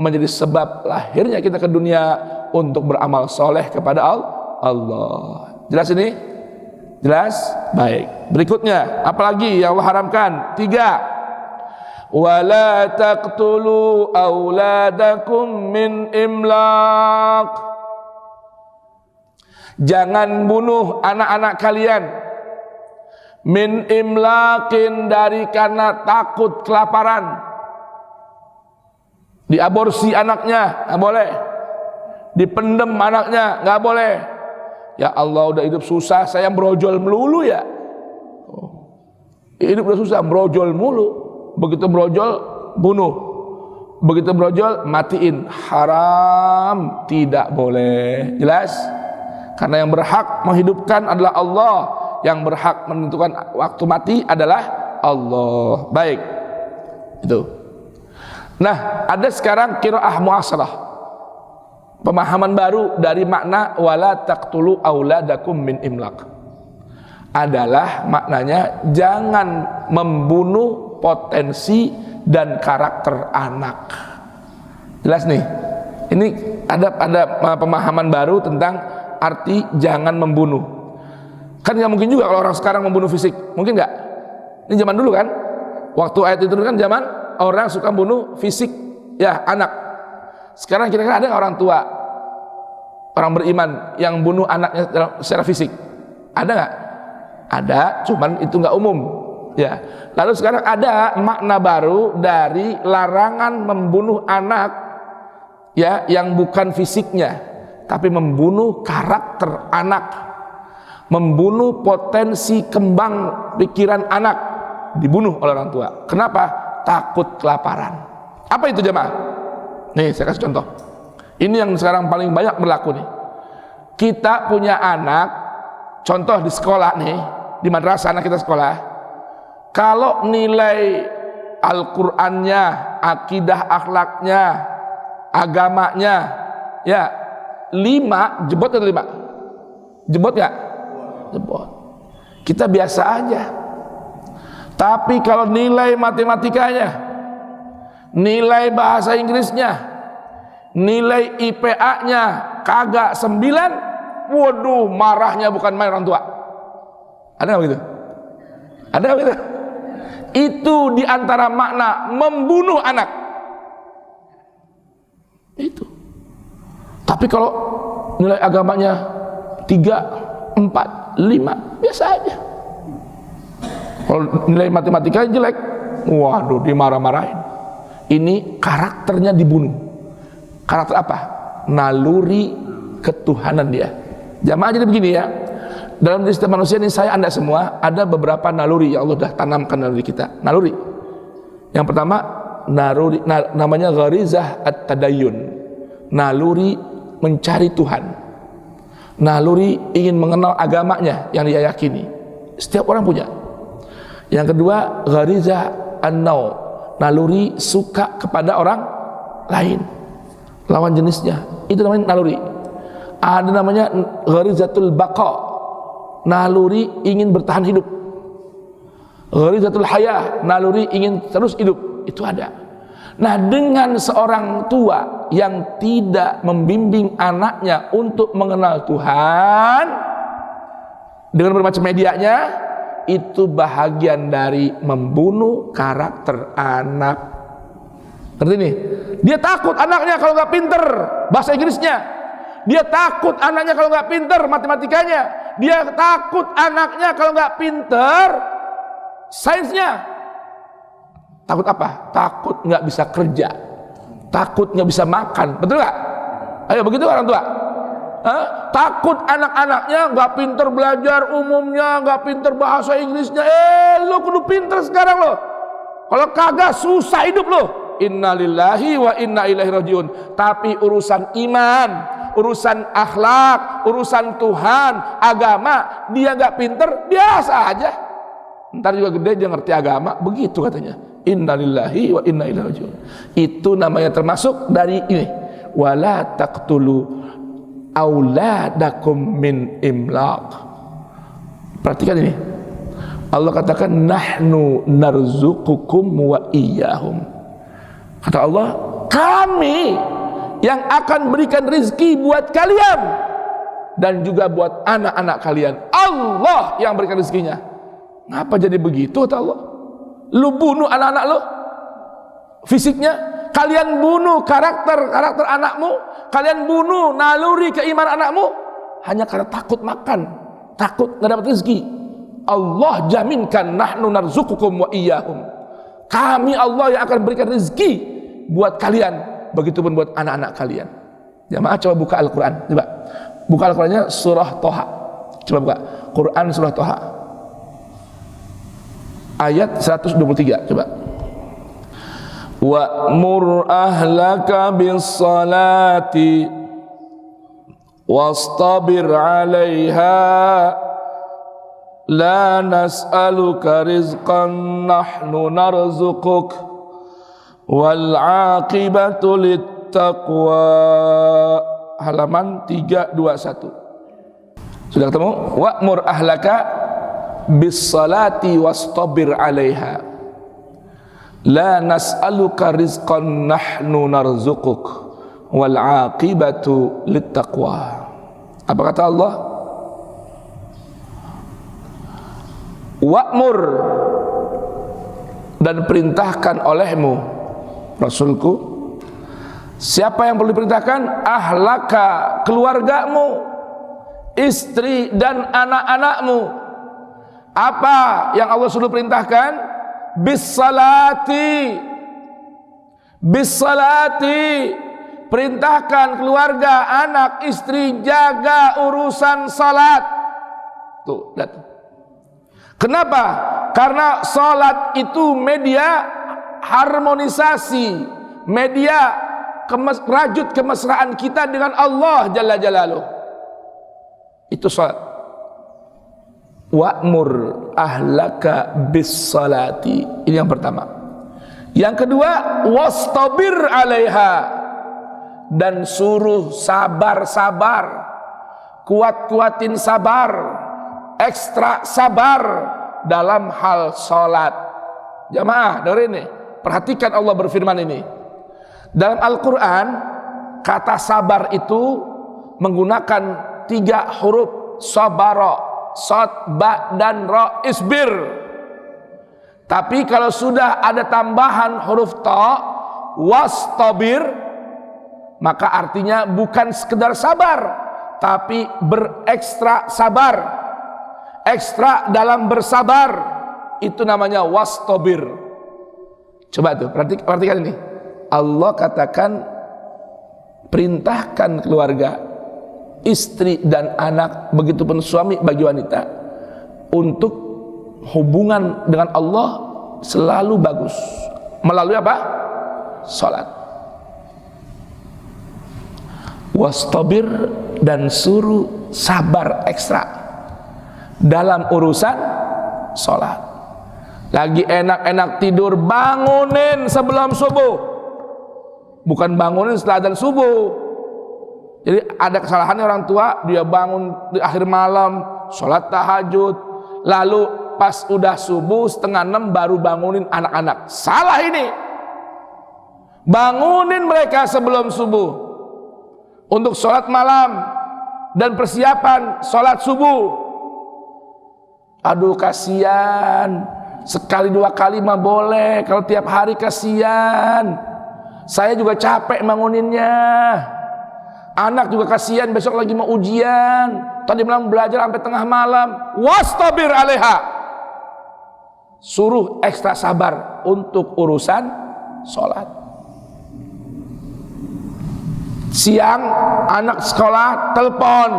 menjadi sebab lahirnya kita ke dunia untuk beramal soleh kepada Allah. Jelas ini? Jelas? Baik. Berikutnya, apalagi yang Allah haramkan? 3. Wala taqtulu auladakum min imlaq. Jangan bunuh anak-anak kalian min imlakin, dari karena takut kelaparan. Diaborsi anaknya nggak boleh, dipendem anaknya nggak boleh. Ya Allah, udah hidup susah, saya brojol melulu ya. Hidup udah susah, brojol mulu. Begitu brojol, bunuh. Begitu brojol, matiin. Haram, tidak boleh. Jelas? Karena yang berhak menghidupkan adalah Allah, yang berhak menentukan waktu mati adalah Allah. Baik, itu. Nah, ada sekarang qiraah mu'asharah, pemahaman baru dari makna wala taqtulu auladakum min imlaq. Adalah maknanya jangan membunuh potensi dan karakter anak. Jelas nih? Ini ada pemahaman baru tentang arti jangan membunuh. Kan nggak mungkin juga kalau orang sekarang membunuh fisik, mungkin nggak? Ini zaman dulu kan, waktu ayat itu kan zaman orang suka bunuh fisik, ya anak. Sekarang kira-kira ada orang tua, orang beriman yang bunuh anaknya secara fisik? Ada nggak? Ada, cuman itu nggak umum. Ya. Lalu sekarang ada makna baru dari larangan membunuh anak, ya, yang bukan fisiknya, tapi membunuh karakter anak. Membunuh potensi kembang pikiran anak, dibunuh oleh orang tua. Kenapa? Takut kelaparan. Apa itu jemaah? Nih saya kasih contoh. Ini yang sekarang paling banyak berlaku nih. Kita punya anak, contoh di sekolah nih, di madrasah anak kita sekolah. Kalau nilai Al-Qur'annya, akidah akhlaknya, agamanya, ya 5, jebot atau 5? Jebot gak? Jebot. Kita biasa aja. Tapi kalau nilai matematikanya, nilai bahasa Inggrisnya, nilai IPA-nya kagak 9, waduh, marahnya bukan main orang tua. Ada nggak begitu? Ada nggak begitu? Itu diantara makna membunuh anak. Itu. Tapi kalau nilai agamanya 3, 4, 5, biasa aja. Kalau nilai matematika jelek, waduh, dimarah-marahin. Ini karakternya dibunuh. Karakter apa? Naluri ketuhanan dia. Jamaah jadi begini ya. Dalam diri setiap manusia ini, saya anda semua ada beberapa naluri yang Allah sudah tanamkan dalam diri kita. Naluri. Yang pertama, naluri namanya gharizah at-tadayyun. Naluri mencari Tuhan. Naluri ingin mengenal agamanya yang dia yakini. Setiap orang punya. Yang kedua, gharizah an-nau, naluri suka kepada orang lain, lawan jenisnya, itu namanya naluri. Ada namanya gharizatul baqa, naluri ingin bertahan hidup. Gharizatul haya, naluri ingin terus hidup, itu ada. Nah, dengan seorang tua yang tidak membimbing anaknya untuk mengenal Tuhan dengan bermacam medianya, itu bahagian dari membunuh karakter anak. Ngerti nih? Dia takut anaknya kalau nggak pinter bahasa Inggrisnya. Dia takut anaknya kalau nggak pinter matematikanya. Dia takut anaknya kalau nggak pinter sainsnya. Takut apa? Takut nggak bisa kerja, takut nggak bisa makan, betul nggak? Ayo begitu orang tua. Takut anak-anaknya nggak pinter belajar umumnya, nggak pinter bahasa Inggrisnya. Lo kudu pinter sekarang lo. Kalau kagak susah hidup lo. Innalillahi wa inna ilaihi rajiun. Tapi urusan iman, urusan akhlak, urusan Tuhan, agama, dia nggak pinter, biasa aja. Ntar juga gede dia ngerti agama, begitu katanya. Innalillahi wa inna ilaihi rajiun. Itu namanya termasuk dari ini. Wala taqtulu auladakum min imlaq. Perhatikan ini. Allah katakan nahnu narzuqukum wa iyyahum. Kata Allah, kami yang akan berikan rezeki buat kalian dan juga buat anak-anak kalian. Allah yang berikan rezekinya. Ngapa jadi begitu kata Allah? Lu bunuh anak-anak lu fisiknya, kalian bunuh karakter anakmu, kalian bunuh naluri keimanan anakmu hanya karena takut makan, takut nggak dapat rezeki. Allah jaminkan nahnu narzuqukum wa iyyahum. Kami Allah yang akan berikan rezeki buat kalian, begitupun buat anak-anak kalian. Jamaah coba buka Al-Quran, coba buka Al-Qurannya surah Toha, coba buka Quran surah Toha ayat 123, coba. Wa'mur ahlaka bis-salati wastabir 'alaiha la nas'aluka rizqan nahnu narzuquk wal 'aqibatu littaqwa. Halaman 321. Sudah ketemu? Wa'mur ahlaka bis-salati wastabir 'alaiha la nas'aluka rizqan nahnu narzuquk wal 'aqibatu littaqwa. Apa kata Allah? Wa'mur, dan perintahkan olehmu Rasulku. Siapa yang perlu diperintahkan? Ahlaka, keluargamu, istri dan anak-anakmu. Apa yang Allah suruh perintahkan? Bis-salati, bis-salati, perintahkan keluarga, anak, istri, jaga urusan salat. Tuh, lihat. Kenapa? Karena salat itu media harmonisasi, media rajut kemesraan kita dengan Allah Jalla Jalaluh. Itu salat. Wa'mur ahlaka bis-salati. Ini yang pertama. Yang kedua, wastabir 'alaiha, dan suruh sabar-sabar, kuat-kuatin sabar, ekstra sabar dalam hal salat. Jamaah dengerin nih, perhatikan Allah berfirman ini. Dalam Al-Quran, kata sabar itu menggunakan 3 huruf sabara, sod, ba, dan ro, isbir. Tapi kalau sudah ada tambahan huruf ta, wastabir, maka artinya bukan sekedar sabar, tapi berekstra sabar, ekstra dalam bersabar. Itu namanya wastabir. Coba tuh perhatikan ini. Allah katakan perintahkan keluarga, istri dan anak, begitupun suami bagi wanita, untuk hubungan dengan Allah selalu bagus melalui apa? Salat. Wastabir, dan suruh sabar ekstra dalam urusan salat. Lagi enak-enak tidur, bangunin sebelum subuh. Bukan bangunin setelah adzan subuh. Jadi ada kesalahannya orang tua, dia bangun di akhir malam, sholat tahajud, lalu pas udah subuh 5:30 baru bangunin anak-anak. Salah ini. Bangunin mereka sebelum subuh untuk sholat malam dan persiapan sholat subuh. Aduh kasihan. Sekali 2 kali mah boleh, kalau tiap hari kasihan. Saya juga capek banguninnya. Anak juga kasihan, besok lagi mau ujian. Tadi malam belajar sampai tengah malam. Wastabir alaiha. Suruh ekstra sabar untuk urusan sholat. Siang anak sekolah telepon,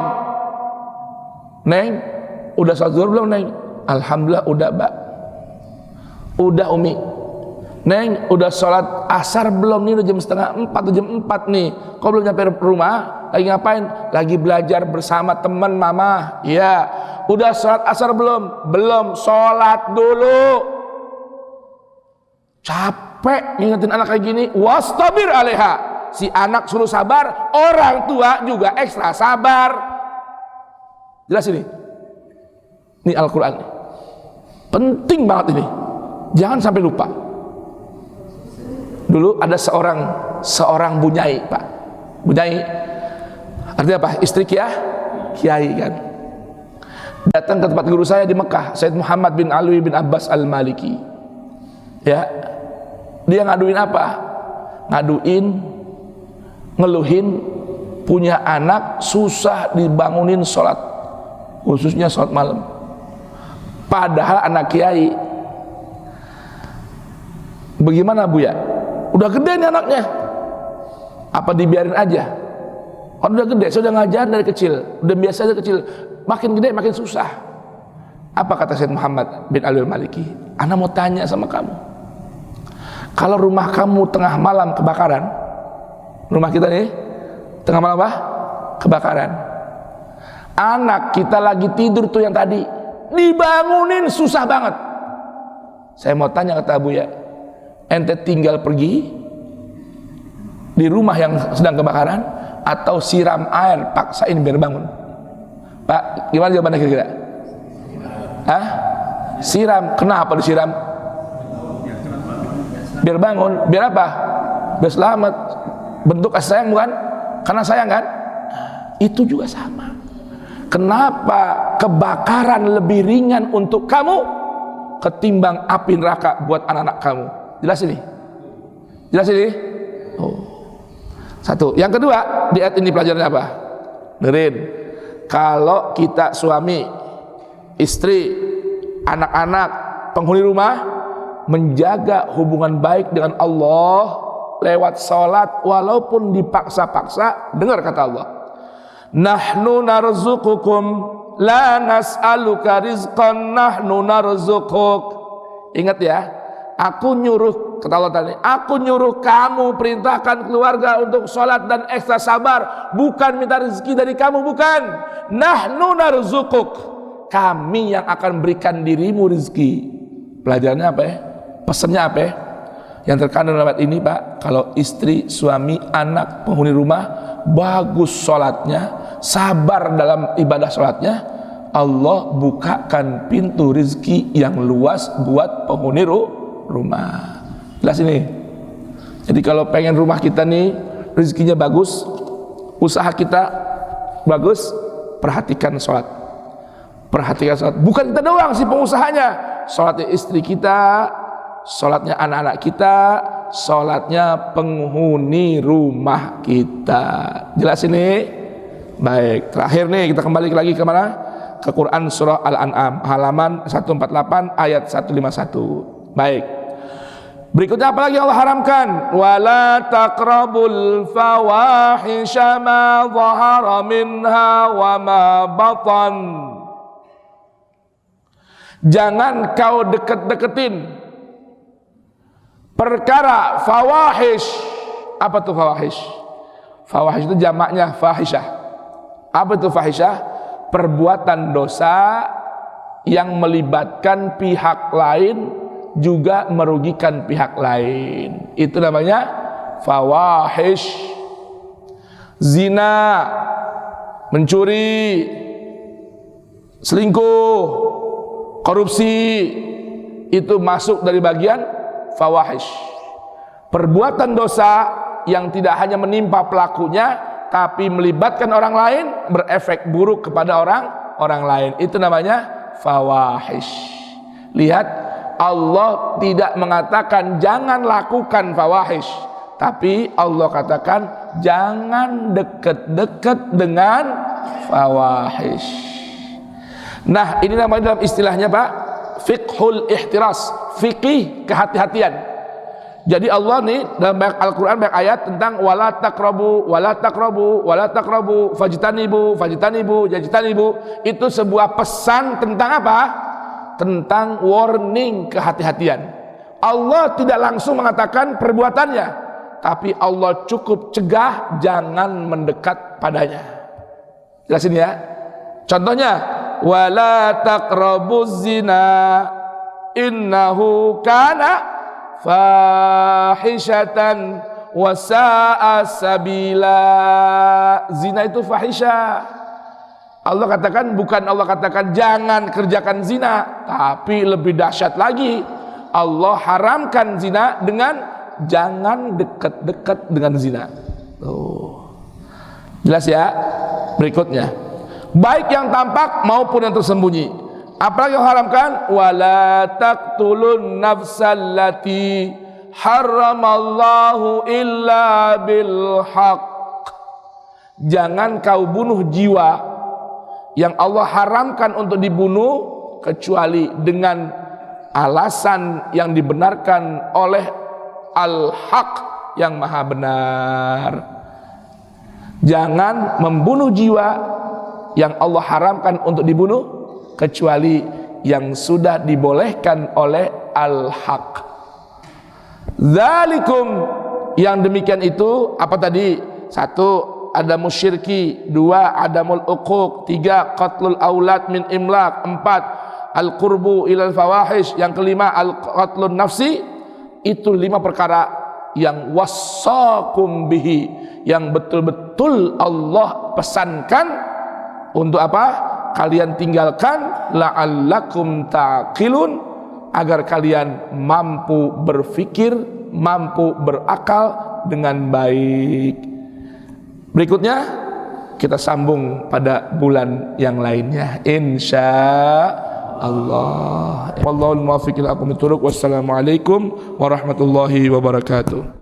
Neng, udah sholat zuhur belum Neng? Alhamdulillah udah Mbak. Udah Umi. Neng, udah sholat asar belum nih? Udah jam 3:30 atau jam 4 nih. Kok belum nyampe rumah? Lagi ngapain? Lagi belajar bersama teman mama. Iya. Udah sholat asar belum? Belum. Sholat dulu. Capek ngingetin anak kayak gini. Wastabir alaiha. Si anak suruh sabar, orang tua juga ekstra sabar. Jelas ini? Ini Al-Quran. Penting banget ini. Jangan sampai lupa. Dulu ada seorang bunyai, Pak. Bunyai artinya apa? Istri kiai kan. Datang ke tempat guru saya di Mekah, Said Muhammad bin Alwi bin Abbas Al-Maliki. Ya. Dia ngaduin apa? Ngaduin, ngeluhin punya anak susah dibangunin sholat, khususnya sholat malam. Padahal anak kiai. Bagaimana Bu ya? Udah gede nih anaknya. Apa dibiarin aja? Kalau udah gede, saya udah ngajar dari kecil, udah biasa dari kecil. Makin gede makin susah. Apa kata Said Muhammad bin Ali Al-Maliki? Ana mau tanya sama kamu. Kalau rumah kamu tengah malam kebakaran, rumah kita nih tengah malam apa? Kebakaran. Anak kita lagi tidur tuh yang tadi, dibangunin susah banget. Saya mau tanya kata Abu ya, ente tinggal pergi di rumah yang sedang kebakaran atau siram air paksain biar bangun? Pak, gimana jawabannya kira-kira? Hah? Siram. Kenapa disiram? Biar bangun. Biar apa? Biar selamat. Bentuk kasih sayang bukan? Karena sayang kan? Itu juga sama. Kenapa kebakaran lebih ringan untuk kamu ketimbang api neraka buat anak-anak kamu? Jelas ini? Jelas ini? Oh. Satu. Yang kedua, di ayat ini pelajarannya apa? Dengerin. Kalau kita suami, istri, anak-anak, penghuni rumah menjaga hubungan baik dengan Allah lewat salat walaupun dipaksa-paksa, dengar kata Allah. Nahnu narzuqukum la nas'aluka rizqan nahnu narzuquk. Ingat ya. Aku nyuruh, kata Allah tadi, aku nyuruh kamu, perintahkan keluarga untuk sholat dan ekstra sabar, bukan minta rezeki dari kamu, bukan. Nahnu narzuquk, kami yang akan berikan dirimu rezeki. Pelajarannya apa ya? Pesannya apa ya? Yang terkandung dalam ayat ini Pak, kalau istri, suami, anak, penghuni rumah bagus sholatnya, sabar dalam ibadah sholatnya, Allah bukakan pintu rezeki yang luas buat penghuni rumah. Jelas ini. Jadi kalau pengen rumah kita nih rezekinya bagus, usaha kita bagus, perhatikan sholat. Perhatikan sholat. Bukan kita doang sih pengusahanya. Sholatnya istri kita, sholatnya anak-anak kita, sholatnya penghuni rumah kita. Jelas ini? Baik. Terakhir nih kita kembali lagi ke mana? Ke Quran surah Al-An'am halaman 148 ayat 151. Baik. Berikutnya apa lagi Allah haramkan? Wala taqrabul fawahisha ma dhahara minha wa ma batan. Jangan kau deket-deketin perkara fawahish. Apa tuh fawahish? Fawahish itu jamaknya fahisyah. Apa itu fahisyah? Perbuatan dosa yang melibatkan pihak lain juga merugikan pihak lain. Itu namanya fawahish. Zina, mencuri, selingkuh, korupsi, itu masuk dari bagian fawahish. Perbuatan dosa yang tidak hanya menimpa pelakunya, tapi melibatkan orang lain, berefek buruk kepada orang lain. Itu namanya fawahish. Lihat, Allah tidak mengatakan jangan lakukan fawahish, tapi Allah katakan jangan dekat-dekat dengan fawahish. Nah, ini namanya dalam istilahnya Pak, fiqhul ihtiras, fikih kehati-hatian. Jadi Allah nih dalam banyak Al-Quran banyak ayat tentang wala taqrabu, wala taqrabu, wala taqrabu, fajtanibu, fajtanibu, jajtanibu. Itu sebuah pesan tentang apa? Tentang warning kehati-hatian. Allah tidak langsung mengatakan perbuatannya, tapi Allah cukup cegah jangan mendekat padanya. Jelasin ya. Contohnya, wala taqrabuz zina innahu kana fahishatan wa sa'a sabila. Zina itu fahisha. Allah katakan, bukan Allah katakan jangan kerjakan zina, tapi lebih dahsyat lagi, Allah haramkan zina dengan jangan dekat-dekat dengan zina. Jelas ya? Berikutnya, baik yang tampak maupun yang tersembunyi. Apalagi yang haramkan? Wala taqtulun nafsallati haramallahu illa bil haq. Jangan kau bunuh jiwa yang Allah haramkan untuk dibunuh kecuali dengan alasan yang dibenarkan oleh al-haq yang maha benar. Jangan membunuh jiwa yang Allah haramkan untuk dibunuh kecuali yang sudah dibolehkan oleh al-haq. Dzalikum, yang demikian itu apa tadi? 1, adamu syirki, 2, adamul uquq, 3, qatlul aulad min imlak, 4, al-qurbu ilal fawahish, yang kelima al-qatlun nafsi. Itu 5 perkara yang wassakum bihi, yang betul-betul Allah pesankan untuk apa? Kalian tinggalkan, la'allakum taqilun, agar kalian mampu berfikir, mampu berakal dengan baik. Berikutnya kita sambung pada bulan yang lainnya, insya Allah. Wallahul muwaffiq ila aqwamit thoriq. Wassalamualaikum warahmatullahi wabarakatuh.